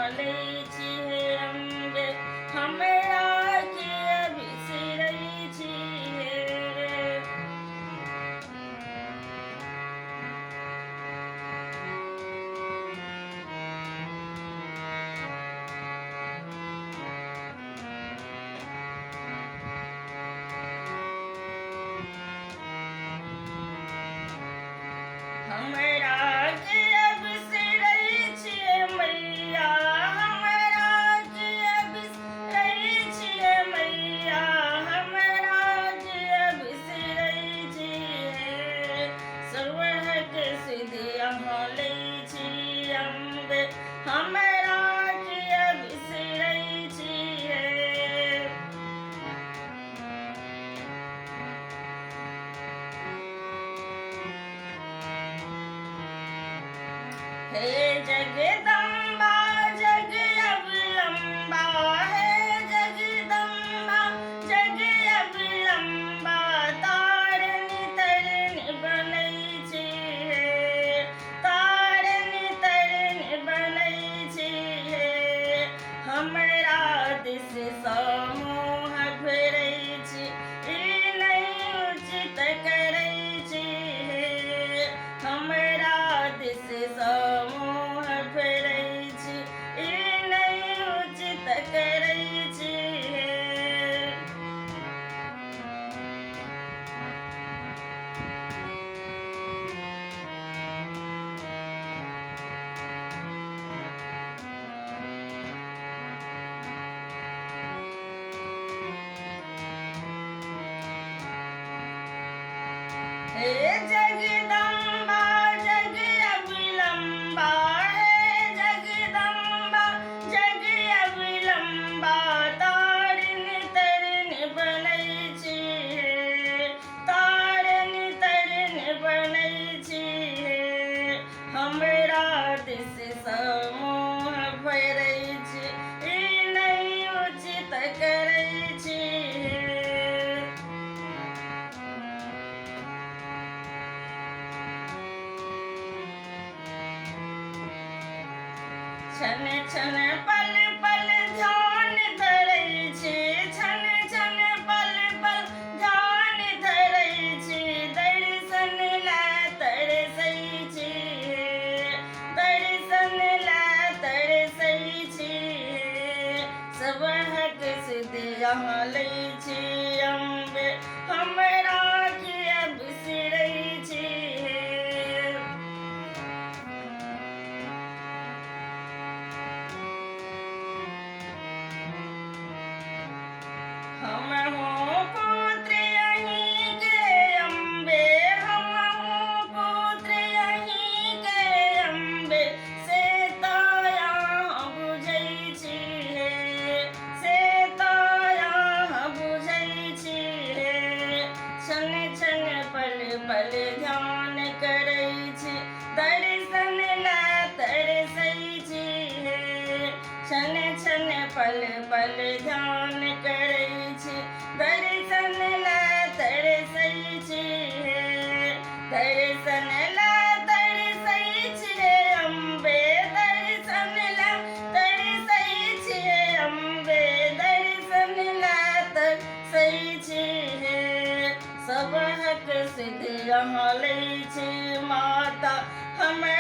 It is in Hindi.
यहाँ लै छी हे अम्बे हमरा के बिसरै छी हे। हमरा के बिसरै छियै मैया हमरा के बिसरै छियै मैया हमरा के बिसरै छियै। सर्वहक सिद्धि यहाँ लै छी अम्बे हमरा के बिसरै छियै। हे जगदम्बा जग अवलंबा हे जगदम्बा जग अवलंबा तारनी तरनी बनै छी हे तारनी तरनी बनै छी हे। हमरा दिस समूह फेरै छी ई नहि उचित करै छी हे। हमरा दिस समूह फेरै छी ई नहि उचित करै छी हे। हे जगदम्बा जग अवलंबा हे जगदम्बा जग अवलंबा तारनी तरनी बनै छी हे तारनी तरनी बनै छी हे। हमरा दिस समूह फेरै छी ई नहि उचित करै छी हे। छन छन पल पल ध्यान धरै छी छन छन पल पल ध्यान धरै छी। दर्शन ला तरसै छी हे दर्शन ला तरसै छी हे। सबहक सिद्धि यहाँ लै छी अम्बे हमरा के बिसरै छी हे। हमहूँ पुत्र अहीं के अम्बे हमहूँ पुत्र अहीं के अम्बे से तो यहाँ बुझै छी हे से तो यहाँ बुझै छी हे। छन छन पल पल ध्यान करै छी दर्शन ला तरसै छी हे। छन छन पल पल ध्यान करै छी दर्शन ला तरसै छी हे दर्शन ला तरसै छी हे अम्बे दर्शन ला तरसै छी हे अम्बे दर्शन ला तरसै छी हे। सबहक सिद्धि यहाँ लै छी माता हमरा